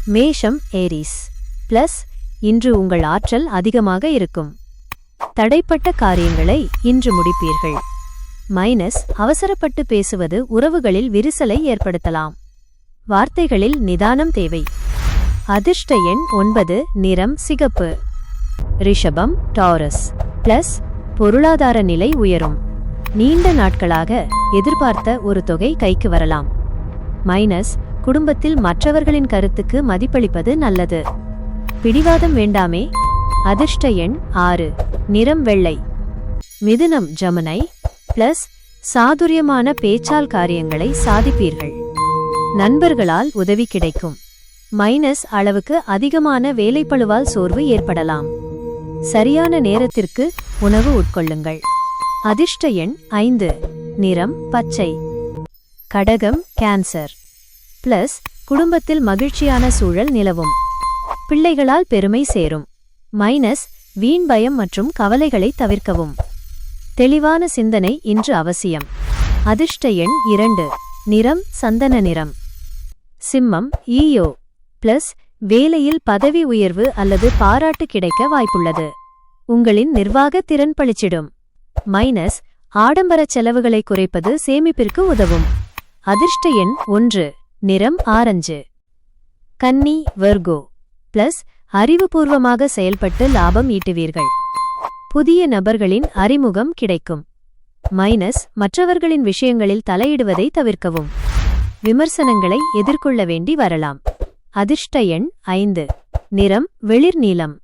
மேஷம் Aries plus இன்று உங்கள் ஆற்றல் அதிகமாக இருக்கும். தடைப்பட்ட காரியங்களை இன்று முடிப்பீர்கள். மைனஸ் அவசரப்பட்டு பேசுவது உறவுகளில் விரிசலை ஏற்படுத்தலாம். வார்த்தைகளில் நிதானம் தேவை. அதிர்ஷ்ட எண் 9, நிறம் சிகப்பு. ரிஷபம் டாரஸ் பிளஸ் பொருளாதார நிலை உயரும். நீண்ட நாட்களாக எதிர்பார்த்த ஒரு தொகை கைக்கு வரலாம். மைனஸ் குடும்பத்தில் மற்றவர்களின் கருத்துக்கு மதிப்பளிப்பது நல்லது. பிடிவாதம் வேண்டாமே. அதிர்ஷ்ட எண் 6, நிறம் வெள்ளை. மிதுனம் ஜெமினி பிளஸ் சாதுரியமான பேச்சால் காரியங்களை சாதிப்பீர்கள். நண்பர்களால் உதவி கிடைக்கும். மைனஸ் அளவுக்கு அதிகமான வேலைப்பளுவால் சோர்வு ஏற்படலாம். சரியான நேரத்திற்கு உணவு உட்கொள்ளுங்கள். அதிர்ஷ்ட எண் 5, நிறம் பச்சை. கடகம் கேன்சர் பிளஸ் குடும்பத்தில் மகிழ்ச்சியான சூழல் நிலவும். பிள்ளைகளால் பெருமை சேரும். மைனஸ் வீண் பயம் மற்றும் கவலைகளை தவிர்க்கவும். தெளிவான சிந்தனை இன்று அவசியம். அதிர்ஷ்ட எண் 2, நிறம் சந்தன நிறம். சிம்மம் ஈயோ பிளஸ் வேலையில் பதவி உயர்வு அல்லது பாராட்டு கிடைக்க வாய்ப்புள்ளது. உங்களின் நிர்வாக திறன் பளிச்சிடும். மைனஸ் ஆடம்பர செலவுகளை குறைப்பது சேமிப்பிற்கு உதவும். அதிர்ஷ்ட எண் 1, நிறம் ஆரஞ்சு. கன்னி வெர்கோ பிளஸ் அறிவுபூர்வமாக செயல்பட்டு லாபம் ஈட்டுவீர்கள். புதிய நபர்களின் அறிமுகம் கிடைக்கும். மைனஸ் மற்றவர்களின் விஷயங்களில் தலையிடுவதை தவிர்க்கவும். விமர்சனங்களை எதிர்கொள்ள வேண்டி வரலாம். அதிர்ஷ்ட எண் 5, நிறம் வெளிர் நீலம்.